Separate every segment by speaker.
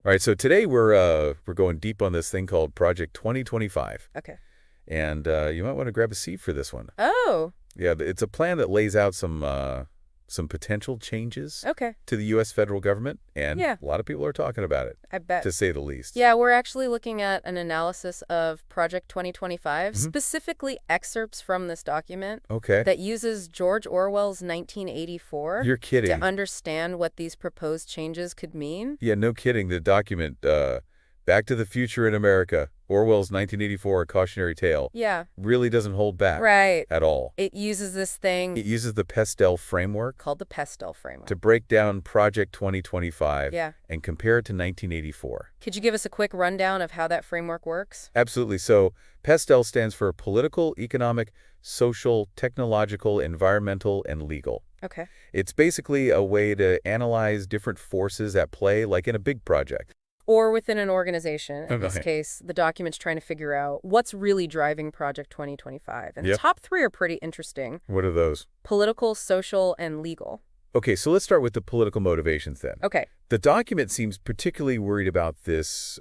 Speaker 1: All right, so today we're going deep on this thing called Project 2025,
Speaker 2: Okay.
Speaker 1: and you might want to grab a seat for this one.
Speaker 2: Oh,
Speaker 1: Yeah, it's a plan that lays out some potential changes
Speaker 2: okay.
Speaker 1: to the U.S. federal government, and
Speaker 2: Yeah,
Speaker 1: a lot of people are talking about it,
Speaker 2: I bet.
Speaker 1: to say the least.
Speaker 2: Yeah, we're actually looking at an analysis of Project 2025,
Speaker 1: Hmm.
Speaker 2: specifically excerpts from this document
Speaker 1: Okay,
Speaker 2: that uses George Orwell's 1984
Speaker 1: you're
Speaker 2: to
Speaker 1: kidding.
Speaker 2: understand what these proposed changes could mean.
Speaker 1: Yeah, no kidding. The document, Back to the Future in America, Orwell's 1984 A Cautionary Tale,
Speaker 2: Yeah,
Speaker 1: really doesn't hold back
Speaker 2: right.
Speaker 1: at all.
Speaker 2: It uses this thing
Speaker 1: It uses the PESTEL framework
Speaker 2: called the PESTEL
Speaker 1: to
Speaker 2: framework.
Speaker 1: break down Project 2025
Speaker 2: Yeah.
Speaker 1: and compare it to 1984.
Speaker 2: Could you give us a quick rundown of how that framework works?
Speaker 1: Absolutely. So PESTEL stands for political, economic, social, technological, environmental, and legal.
Speaker 2: Okay.
Speaker 1: It's basically a way to analyze different forces at play, like in a big project.
Speaker 2: Or within an organization. In this
Speaker 1: Okay.
Speaker 2: case, the document's trying to figure out what's really driving Project 2025. And the
Speaker 1: Yep.
Speaker 2: top three are pretty interesting:
Speaker 1: What are those?
Speaker 2: political, social, and legal.
Speaker 1: Okay, so let's start with the political motivations then.
Speaker 2: Okay.
Speaker 1: The document seems particularly worried about this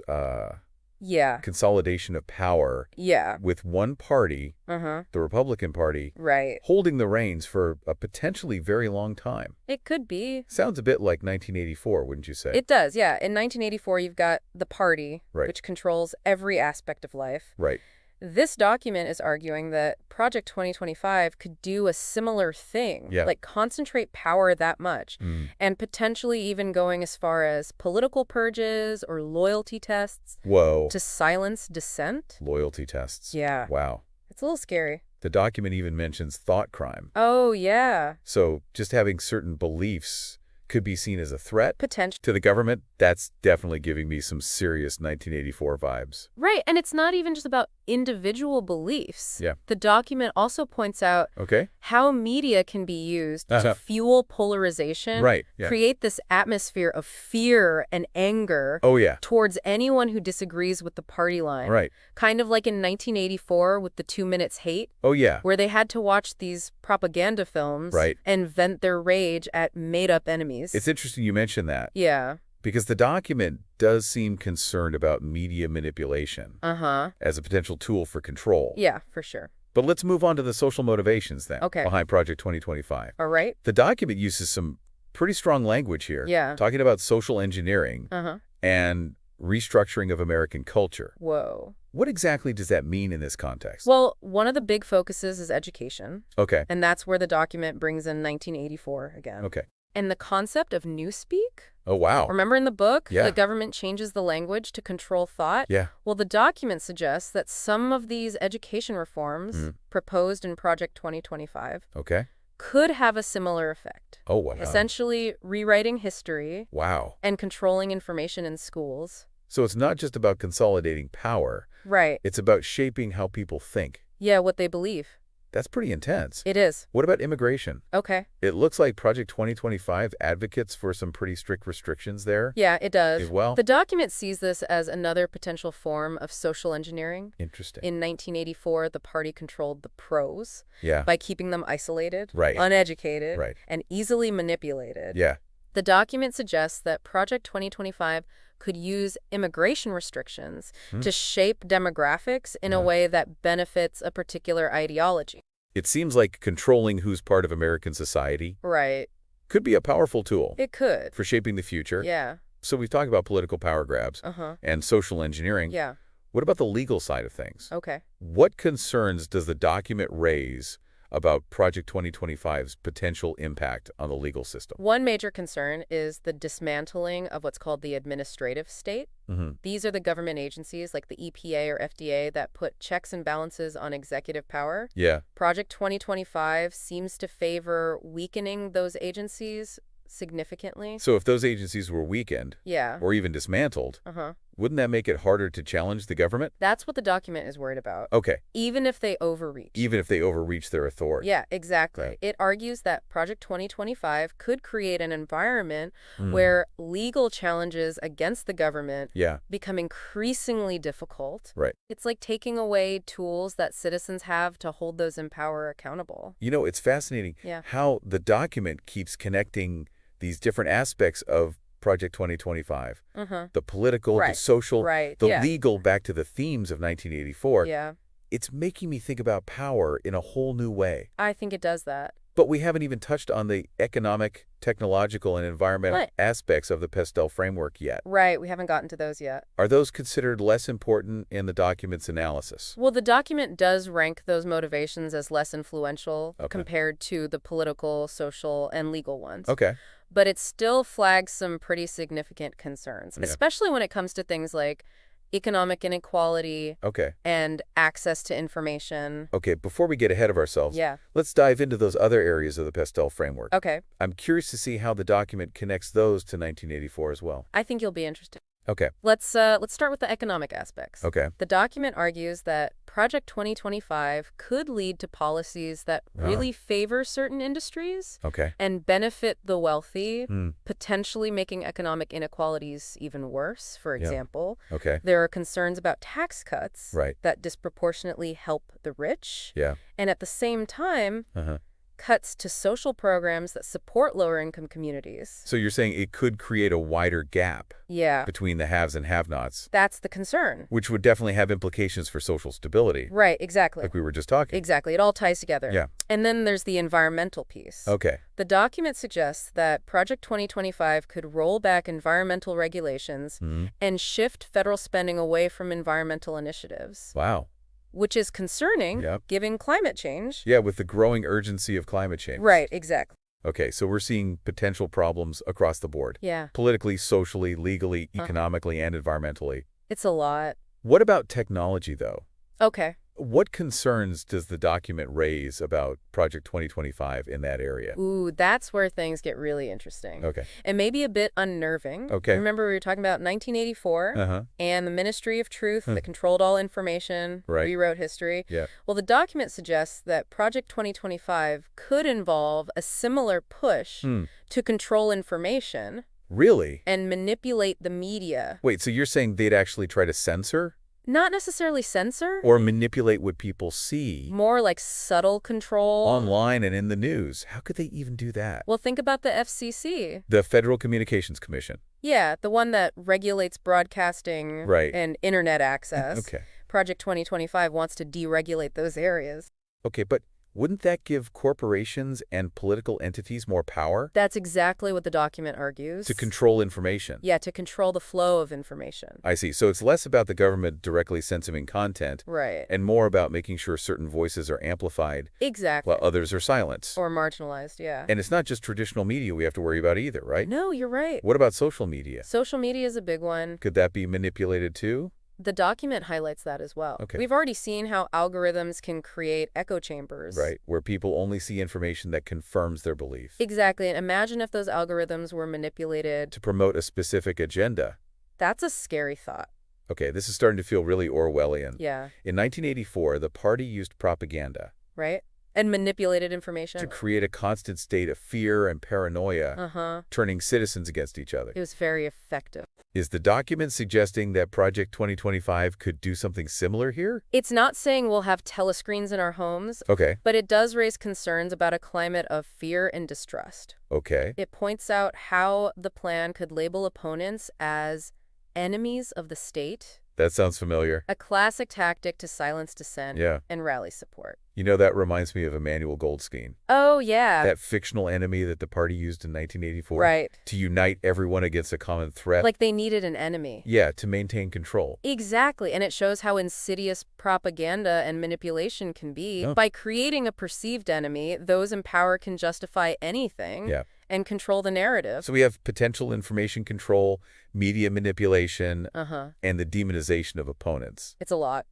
Speaker 2: Yeah.
Speaker 1: consolidation of power
Speaker 2: Yeah.
Speaker 1: with one party,
Speaker 2: Uh-huh.
Speaker 1: the Republican Party,
Speaker 2: Right.
Speaker 1: holding the reins for a potentially very long time.
Speaker 2: It could be.
Speaker 1: Sounds a bit like 1984, wouldn't you say?
Speaker 2: It does, yeah. In 1984, you've got the party,
Speaker 1: Right.
Speaker 2: which controls every aspect of life.
Speaker 1: Right.
Speaker 2: This document is arguing that Project 2025 could do a similar thing,
Speaker 1: Yeah.
Speaker 2: like concentrate power that much,
Speaker 1: Mm.
Speaker 2: and potentially even going as far as political purges or loyalty tests
Speaker 1: Whoa.
Speaker 2: to silence dissent.
Speaker 1: Loyalty tests.
Speaker 2: Yeah,
Speaker 1: Wow.
Speaker 2: it's a little scary.
Speaker 1: The document even mentions thought crime.
Speaker 2: Oh, yeah,
Speaker 1: So just having certain beliefs could be seen as a threat
Speaker 2: potential.
Speaker 1: to the government. That's definitely giving me some serious 1984 vibes.
Speaker 2: Right, and it's not even just about individual beliefs.
Speaker 1: Yeah.
Speaker 2: The document also points out
Speaker 1: Okay?
Speaker 2: how media can be used to
Speaker 1: Uh-huh.
Speaker 2: fuel polarization,
Speaker 1: Right. Yeah.
Speaker 2: create this atmosphere of fear and anger
Speaker 1: Oh, yeah.
Speaker 2: towards anyone who disagrees with the party line.
Speaker 1: Right.
Speaker 2: Kind of like in 1984 with the 2 Minutes Hate,
Speaker 1: Oh, yeah.
Speaker 2: where they had to watch these propaganda films
Speaker 1: Right.
Speaker 2: and vent their rage at made-up enemies.
Speaker 1: It's interesting you mentioned that
Speaker 2: Yeah.
Speaker 1: because the document does seem concerned about media manipulation
Speaker 2: Uh-huh.
Speaker 1: as a potential tool for control.
Speaker 2: Yeah, for sure.
Speaker 1: But let's move on to the social motivations then
Speaker 2: Okay.
Speaker 1: behind Project 2025.
Speaker 2: All right?
Speaker 1: The document uses some pretty strong language here,
Speaker 2: Yeah.
Speaker 1: talking about social engineering
Speaker 2: Uh-huh.
Speaker 1: and restructuring of American culture.
Speaker 2: Whoa.
Speaker 1: What exactly does that mean in this context?
Speaker 2: Well, one of the big focuses is education,
Speaker 1: Okay.
Speaker 2: and that's where the document brings in 1984 again.
Speaker 1: Okay.
Speaker 2: And the concept of newspeak?
Speaker 1: Oh, wow.
Speaker 2: Remember in the book,
Speaker 1: Yeah.
Speaker 2: the government changes the language to control thought?
Speaker 1: Yeah.
Speaker 2: Well, the document suggests that some of these education reforms proposed in Project 2025
Speaker 1: Okay.
Speaker 2: could have a similar effect.
Speaker 1: Oh, wow.
Speaker 2: Essentially, rewriting history
Speaker 1: Wow.
Speaker 2: and controlling information in schools.
Speaker 1: So it's not just about consolidating power.
Speaker 2: Right.
Speaker 1: It's about shaping how people think.
Speaker 2: Yeah, what they believe.
Speaker 1: That's pretty intense.
Speaker 2: It is.
Speaker 1: What about immigration?
Speaker 2: Okay.
Speaker 1: It looks like Project 2025 advocates for some pretty strict restrictions there
Speaker 2: Yeah, it does.
Speaker 1: as well.
Speaker 2: The document sees this as another potential form of social engineering.
Speaker 1: Interesting.
Speaker 2: In 1984, the party controlled the pros
Speaker 1: Yeah.
Speaker 2: by keeping them isolated,
Speaker 1: Right.
Speaker 2: uneducated,
Speaker 1: Right.
Speaker 2: and easily manipulated.
Speaker 1: Yeah.
Speaker 2: The document suggests that Project 2025 could use immigration restrictions to shape demographics in a way that benefits a particular ideology.
Speaker 1: It seems like controlling who's part of American society
Speaker 2: Right.
Speaker 1: could be a powerful tool
Speaker 2: It could.
Speaker 1: for shaping the future.
Speaker 2: Yeah.
Speaker 1: So we've talked about political power grabs
Speaker 2: Uh-huh.
Speaker 1: and social engineering.
Speaker 2: Yeah.
Speaker 1: What about the legal side of things?
Speaker 2: Okay.
Speaker 1: What concerns does the document raise about Project 2025's potential impact on the legal system?
Speaker 2: One major concern is the dismantling of what's called the administrative state.
Speaker 1: Mm-hmm.
Speaker 2: These are the government agencies like the EPA or FDA that put checks and balances on executive power.
Speaker 1: Yeah.
Speaker 2: Project 2025 seems to favor weakening those agencies significantly.
Speaker 1: So if those agencies were weakened
Speaker 2: Yeah.
Speaker 1: or even dismantled,
Speaker 2: Uh-huh.
Speaker 1: wouldn't that make it harder to challenge the government?
Speaker 2: That's what the document is worried about.
Speaker 1: Okay.
Speaker 2: Even if they overreach.
Speaker 1: Even if they overreach their authority.
Speaker 2: Yeah, exactly.
Speaker 1: Right.
Speaker 2: It argues that Project 2025 could create an environment where legal challenges against the government
Speaker 1: Yeah.
Speaker 2: become increasingly difficult.
Speaker 1: Right.
Speaker 2: It's like taking away tools that citizens have to hold those in power accountable.
Speaker 1: You know, it's fascinating
Speaker 2: Yeah.
Speaker 1: how the document keeps connecting these different aspects of Project 2025.
Speaker 2: Uh-huh.
Speaker 1: The political, the
Speaker 2: Right.
Speaker 1: social,
Speaker 2: Right.
Speaker 1: the
Speaker 2: Yeah.
Speaker 1: legal, back to the themes of 1984.
Speaker 2: Yeah.
Speaker 1: It's making me think about power in a whole new way.
Speaker 2: I think it does that.
Speaker 1: But we haven't even touched on the economic, technological, and environmental
Speaker 2: Right.
Speaker 1: aspects of the PESTEL framework yet.
Speaker 2: Right. We haven't gotten to those yet.
Speaker 1: Are those considered less important in the document's analysis?
Speaker 2: Well, the document does rank those motivations as less influential compared to the political, social, and legal ones.
Speaker 1: Okay.
Speaker 2: But it still flags some pretty significant concerns,
Speaker 1: Yeah.
Speaker 2: especially when it comes to things like economic inequality
Speaker 1: Okay.
Speaker 2: and access to information.
Speaker 1: Okay, before we get ahead of ourselves,
Speaker 2: Yeah.
Speaker 1: let's dive into those other areas of the PESTEL framework.
Speaker 2: Okay.
Speaker 1: I'm curious to see how the document connects those to 1984 as well.
Speaker 2: I think you'll be interested.
Speaker 1: Okay.
Speaker 2: Let's start with the economic aspects.
Speaker 1: Okay.
Speaker 2: The document argues that Project 2025 could lead to policies that really favor certain industries
Speaker 1: Okay.
Speaker 2: and benefit the wealthy,
Speaker 1: Hmm.
Speaker 2: potentially making economic inequalities even worse. For example,
Speaker 1: Okay.
Speaker 2: there are concerns about tax cuts
Speaker 1: Right.
Speaker 2: that disproportionately help the rich,
Speaker 1: Yeah.
Speaker 2: and at the same time,
Speaker 1: Uh-huh.
Speaker 2: cuts to social programs that support lower-income communities.
Speaker 1: So you're saying it could create a wider gap
Speaker 2: Yeah,
Speaker 1: between the haves and have-nots,
Speaker 2: that's the concern.
Speaker 1: which would definitely have implications for social stability,
Speaker 2: Right, exactly.
Speaker 1: like we were just talking.
Speaker 2: Exactly. It all ties together.
Speaker 1: Yeah.
Speaker 2: And then there's the environmental piece.
Speaker 1: Okay.
Speaker 2: The document suggests that Project 2025 could roll back environmental regulations
Speaker 1: Hmm.
Speaker 2: and shift federal spending away from environmental initiatives,
Speaker 1: Wow.
Speaker 2: which is concerning
Speaker 1: Yep.
Speaker 2: given climate change.
Speaker 1: Yeah, with the growing urgency of climate change.
Speaker 2: Right, exactly.
Speaker 1: Okay, so we're seeing potential problems across the board.
Speaker 2: Yeah,
Speaker 1: Politically, socially, legally, economically, and environmentally.
Speaker 2: it's a lot.
Speaker 1: What about technology, though?
Speaker 2: Okay.
Speaker 1: What concerns does the document raise about Project 2025 in that area?
Speaker 2: Ooh, that's where things get really interesting.
Speaker 1: Okay.
Speaker 2: And maybe a bit unnerving.
Speaker 1: Okay.
Speaker 2: Remember we were talking about 1984
Speaker 1: Uh-huh.
Speaker 2: and the Ministry of Truth that controlled all information,
Speaker 1: Right.
Speaker 2: rewrote history.
Speaker 1: Yeah.
Speaker 2: Well, the document suggests that Project 2025 could involve a similar push to control information
Speaker 1: Really?
Speaker 2: and manipulate the media.
Speaker 1: Wait, so you're saying they'd actually try to censor
Speaker 2: Not necessarily censor,
Speaker 1: or manipulate what people see
Speaker 2: more like subtle control.
Speaker 1: online and in the news? How could they even do that?
Speaker 2: Well, think about the FCC.
Speaker 1: The Federal Communications Commission.
Speaker 2: Yeah, the one that regulates broadcasting
Speaker 1: Right.
Speaker 2: and internet access.
Speaker 1: Okay.
Speaker 2: Project 2025 wants to deregulate those areas.
Speaker 1: Okay, but wouldn't that give corporations and political entities more power
Speaker 2: That's exactly what the document argues.
Speaker 1: to control information?
Speaker 2: Yeah, to control the flow of information.
Speaker 1: I see. So it's less about the government directly censoring content
Speaker 2: Right.
Speaker 1: and more about making sure certain voices are amplified
Speaker 2: Exactly.
Speaker 1: while others are silenced.
Speaker 2: Or marginalized, yeah.
Speaker 1: And it's not just traditional media we have to worry about either, right?
Speaker 2: No, you're right.
Speaker 1: What about social media?
Speaker 2: Social media is a big one.
Speaker 1: Could that be manipulated too?
Speaker 2: The document highlights that as well.
Speaker 1: Okay.
Speaker 2: We've already seen how algorithms can create echo chambers.
Speaker 1: Right, where people only see information that confirms their belief.
Speaker 2: Exactly. And imagine if those algorithms were manipulated.
Speaker 1: To promote a specific agenda.
Speaker 2: That's a scary thought.
Speaker 1: Okay, this is starting to feel really Orwellian.
Speaker 2: Yeah.
Speaker 1: In 1984, the party used propaganda
Speaker 2: Right? And manipulated information.
Speaker 1: to create a constant state of fear and paranoia,
Speaker 2: Uh-huh.
Speaker 1: turning citizens against each other.
Speaker 2: It was very effective.
Speaker 1: Is the document suggesting that Project 2025 could do something similar here?
Speaker 2: It's not saying we'll have telescreens in our homes,
Speaker 1: Okay,
Speaker 2: but it does raise concerns about a climate of fear and distrust.
Speaker 1: okay.
Speaker 2: It points out how the plan could label opponents as enemies of the state,
Speaker 1: That sounds familiar.
Speaker 2: a classic tactic to silence dissent
Speaker 1: Yeah.
Speaker 2: and rally support.
Speaker 1: You know, that reminds me of Emmanuel Goldstein,
Speaker 2: Oh, yeah.
Speaker 1: that fictional enemy that the party used in 1984
Speaker 2: Right.
Speaker 1: to unite everyone against a common threat.
Speaker 2: Like they needed an enemy.
Speaker 1: Yeah, to maintain control.
Speaker 2: Exactly, and it shows how insidious propaganda and manipulation can be.
Speaker 1: Oh.
Speaker 2: By creating a perceived enemy, those in power can justify anything
Speaker 1: Yeah.
Speaker 2: and control the narrative.
Speaker 1: So we have potential information control, media manipulation,
Speaker 2: Uh-huh.
Speaker 1: and the demonization of opponents.
Speaker 2: It's a lot.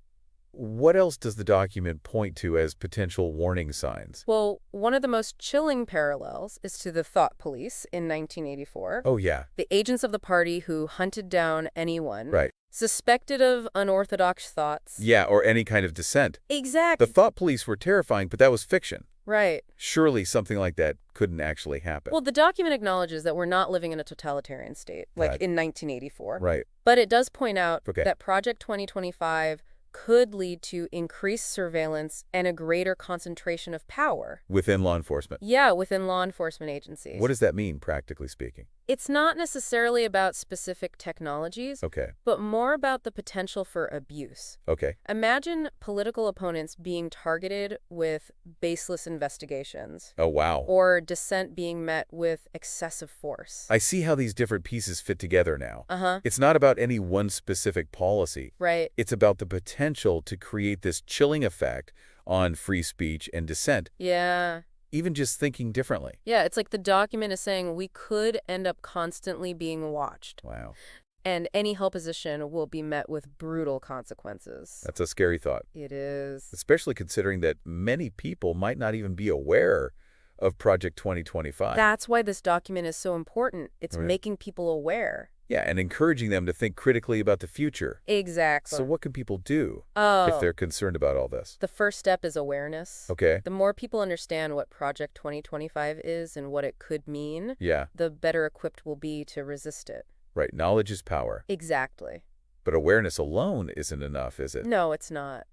Speaker 1: What else does the document point to as potential warning signs?
Speaker 2: Well, one of the most chilling parallels is to the thought police in 1984.
Speaker 1: Oh, yeah.
Speaker 2: The agents of the party who hunted down anyone
Speaker 1: Right.
Speaker 2: suspected of unorthodox thoughts.
Speaker 1: Yeah, or any kind of dissent.
Speaker 2: Exactly.
Speaker 1: The thought police were terrifying, but that was fiction.
Speaker 2: Right.
Speaker 1: Surely something like that couldn't actually happen.
Speaker 2: Well, the document acknowledges that we're not living in a totalitarian state, like
Speaker 1: Right.
Speaker 2: in 1984.
Speaker 1: Right.
Speaker 2: But it does point out
Speaker 1: Okay.
Speaker 2: that Project 2025 could lead to increased surveillance and a greater concentration of power.
Speaker 1: Within law enforcement.
Speaker 2: Yeah, within law enforcement agencies.
Speaker 1: What does that mean, practically speaking?
Speaker 2: It's not necessarily about specific technologies,
Speaker 1: Okay.
Speaker 2: but more about the potential for abuse.
Speaker 1: Okay.
Speaker 2: Imagine political opponents being targeted with baseless investigations,
Speaker 1: Oh, wow.
Speaker 2: or dissent being met with excessive force.
Speaker 1: I see how these different pieces fit together now.
Speaker 2: Uh-huh.
Speaker 1: It's not about any one specific policy.
Speaker 2: Right.
Speaker 1: It's about the potential to create this chilling effect on free speech and dissent,
Speaker 2: Yeah.
Speaker 1: even just thinking differently.
Speaker 2: Yeah, it's like the document is saying we could end up constantly being watched,
Speaker 1: Wow.
Speaker 2: and any opposition will be met with brutal consequences.
Speaker 1: That's a scary thought,
Speaker 2: It is.
Speaker 1: especially considering that many people might not even be aware of Project 2025.
Speaker 2: That's why this document is so important. It's
Speaker 1: Right.
Speaker 2: making people aware.
Speaker 1: Yeah, and encouraging them to think critically about the future.
Speaker 2: Exactly.
Speaker 1: So what can people do if
Speaker 2: Oh,
Speaker 1: they're concerned about all this?
Speaker 2: the first step is awareness.
Speaker 1: Okay.
Speaker 2: The more people understand what Project 2025 is and what it could mean,
Speaker 1: Yeah,
Speaker 2: the better equipped we'll be to resist it.
Speaker 1: right. Knowledge is power.
Speaker 2: Exactly.
Speaker 1: But awareness alone isn't enough, is it?
Speaker 2: No, it's not.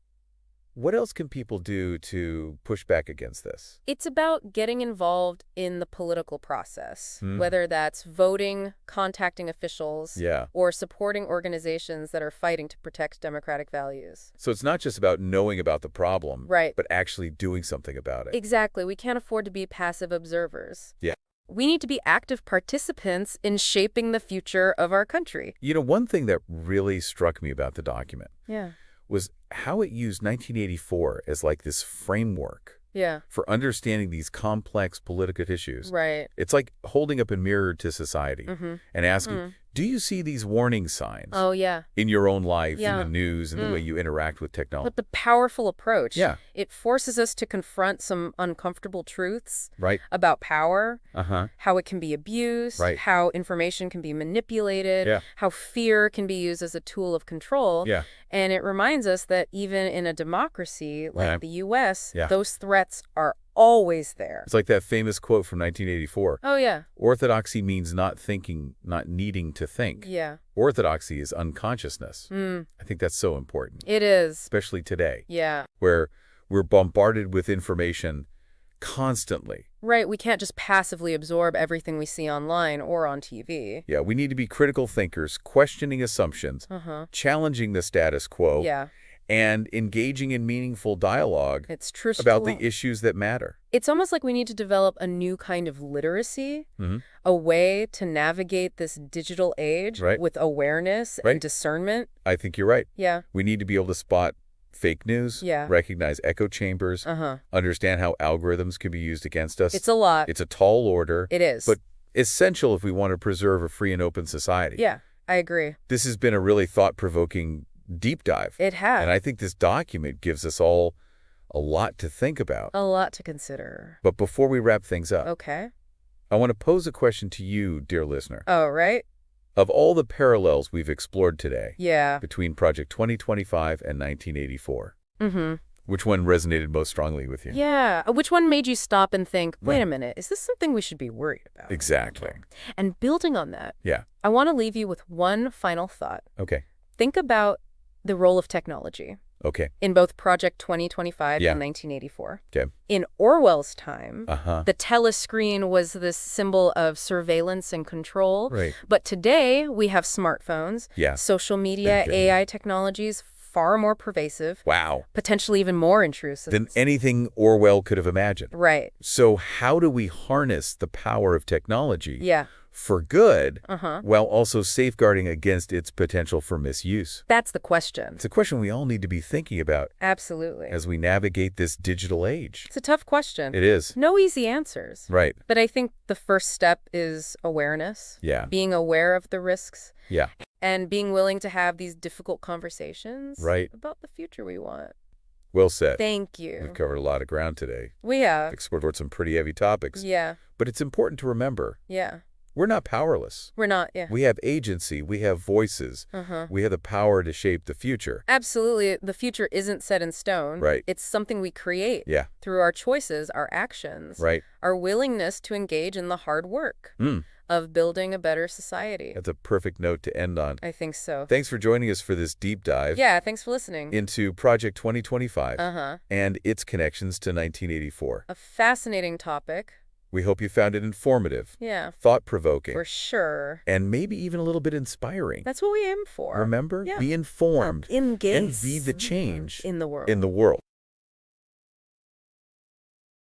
Speaker 1: What else can people do to push back against this?
Speaker 2: It's about getting involved in the political process,
Speaker 1: Hmm.
Speaker 2: whether that's voting, contacting officials,
Speaker 1: Yeah.
Speaker 2: or supporting organizations that are fighting to protect democratic values.
Speaker 1: So it's not just about knowing about the problem,
Speaker 2: Right.
Speaker 1: but actually doing something about it.
Speaker 2: Exactly. We can't afford to be passive observers.
Speaker 1: Yeah.
Speaker 2: We need to be active participants in shaping the future of our country.
Speaker 1: You know, one thing that really struck me about the document
Speaker 2: Yeah.
Speaker 1: was how it used 1984 as like this framework
Speaker 2: Yeah.
Speaker 1: for understanding these complex political issues.
Speaker 2: Right.
Speaker 1: It's like holding up a mirror to society
Speaker 2: Mm-hmm.
Speaker 1: and asking, do you see these warning signs
Speaker 2: Oh, yeah.
Speaker 1: in your own life,
Speaker 2: Yeah.
Speaker 1: in the news, and the way you interact with technology?
Speaker 2: But the powerful approach.
Speaker 1: Yeah.
Speaker 2: It forces us to confront some uncomfortable truths
Speaker 1: Right.
Speaker 2: about power,
Speaker 1: Uh-huh.
Speaker 2: how it can be abused,
Speaker 1: Right.
Speaker 2: how information can be manipulated,
Speaker 1: Yeah.
Speaker 2: how fear can be used as a tool of control.
Speaker 1: Yeah.
Speaker 2: And it reminds us that even in a democracy like
Speaker 1: Right.
Speaker 2: the U.S.,
Speaker 1: Yeah.
Speaker 2: those threats are always there.
Speaker 1: It's like that famous quote from 1984.
Speaker 2: Oh, yeah.
Speaker 1: Orthodoxy means not thinking, not needing to think.
Speaker 2: Yeah.
Speaker 1: Orthodoxy is unconsciousness.
Speaker 2: Mm,
Speaker 1: I think that's so important,
Speaker 2: it is.
Speaker 1: especially today,
Speaker 2: Yeah.
Speaker 1: where we're bombarded with information constantly.
Speaker 2: Right. We can't just passively absorb everything we see online or on TV.
Speaker 1: Yeah, we need to be critical thinkers, questioning assumptions,
Speaker 2: Uh-huh.
Speaker 1: challenging the status quo,
Speaker 2: Yeah.
Speaker 1: and engaging in meaningful dialogue
Speaker 2: It's true.
Speaker 1: about the issues that matter.
Speaker 2: It's almost like we need to develop a new kind of literacy,
Speaker 1: Mhm.
Speaker 2: a way to navigate this digital age
Speaker 1: Right.
Speaker 2: with awareness
Speaker 1: Right.
Speaker 2: and discernment.
Speaker 1: I think you're right.
Speaker 2: Yeah.
Speaker 1: We need to be able to spot fake news,
Speaker 2: Yeah.
Speaker 1: recognize echo chambers,
Speaker 2: Uh-huh.
Speaker 1: understand how algorithms can be used against us.
Speaker 2: It's a lot.
Speaker 1: It's a tall order,
Speaker 2: It is.
Speaker 1: but essential if we want to preserve a free and open society.
Speaker 2: Yeah, I agree.
Speaker 1: This has been a really thought-provoking deep dive.
Speaker 2: It has
Speaker 1: And I think this document gives us all a lot to think about.
Speaker 2: a lot to consider.
Speaker 1: But before we wrap things up,
Speaker 2: Okay.
Speaker 1: I want to pose a question to you, dear listener.
Speaker 2: Oh, right?
Speaker 1: Of all the parallels we've explored today
Speaker 2: Yeah.
Speaker 1: between Project 2025 and 1984,
Speaker 2: Mm-hmm.
Speaker 1: which one resonated most strongly with you?
Speaker 2: Yeah. Which one made you stop and think, wait
Speaker 1: Right.
Speaker 2: a minute, is this something we should be worried about?
Speaker 1: Exactly.
Speaker 2: And building on that,
Speaker 1: Yeah.
Speaker 2: I want to leave you with one final thought.
Speaker 1: Okay.
Speaker 2: Think about the role of technology
Speaker 1: Okay.
Speaker 2: in both Project 2025
Speaker 1: Yeah.
Speaker 2: and 1984.
Speaker 1: Okay.
Speaker 2: In Orwell's time,
Speaker 1: Uh-huh.
Speaker 2: the telescreen was this symbol of surveillance and control.
Speaker 1: Right.
Speaker 2: But today, we have smartphones,
Speaker 1: Yeah.
Speaker 2: social media,
Speaker 1: Thank you.
Speaker 2: AI technologies, far more pervasive,
Speaker 1: Wow.
Speaker 2: potentially even more intrusive.
Speaker 1: Than anything Orwell could have imagined.
Speaker 2: Right.
Speaker 1: So how do we harness the power of technology
Speaker 2: Yeah.
Speaker 1: for good
Speaker 2: Uh-huh.
Speaker 1: while also safeguarding against its potential for misuse?
Speaker 2: That's the question.
Speaker 1: It's a question we all need to be thinking about
Speaker 2: Absolutely.
Speaker 1: as we navigate this digital age.
Speaker 2: It's a tough question.
Speaker 1: It is.
Speaker 2: No easy answers.
Speaker 1: Right.
Speaker 2: But I think the first step is awareness.
Speaker 1: Yeah.
Speaker 2: Being aware of the risks
Speaker 1: Yeah.
Speaker 2: and being willing to have these difficult conversations
Speaker 1: Right.
Speaker 2: about the future we want.
Speaker 1: Well said.
Speaker 2: Thank you.
Speaker 1: We've covered a lot of ground today.
Speaker 2: We have.
Speaker 1: Explored some pretty heavy topics.
Speaker 2: Yeah.
Speaker 1: But it's important to remember,
Speaker 2: Yeah.
Speaker 1: we're not powerless.
Speaker 2: We're not. Yeah.
Speaker 1: We have agency. We have voices.
Speaker 2: Uh-huh.
Speaker 1: We have the power to shape the future.
Speaker 2: Absolutely. The future isn't set in stone.
Speaker 1: Right.
Speaker 2: It's something we create
Speaker 1: Yeah.
Speaker 2: through our choices, our actions,
Speaker 1: Right.
Speaker 2: our willingness to engage in the hard work of building a better society.
Speaker 1: That's a perfect note to end on.
Speaker 2: I think so.
Speaker 1: Thanks for joining us for this deep dive
Speaker 2: Yeah, thanks for listening.
Speaker 1: into Project 2025
Speaker 2: Uh-huh.
Speaker 1: and its connections to 1984.
Speaker 2: A fascinating topic.
Speaker 1: We hope you found it informative,
Speaker 2: Yeah,
Speaker 1: thought-provoking,
Speaker 2: for sure.
Speaker 1: and maybe even a little bit inspiring.
Speaker 2: That's what we aim for.
Speaker 1: Remember,
Speaker 2: Yeah.
Speaker 1: be informed and be
Speaker 2: Engage
Speaker 1: the change
Speaker 2: in the world.
Speaker 1: in the world.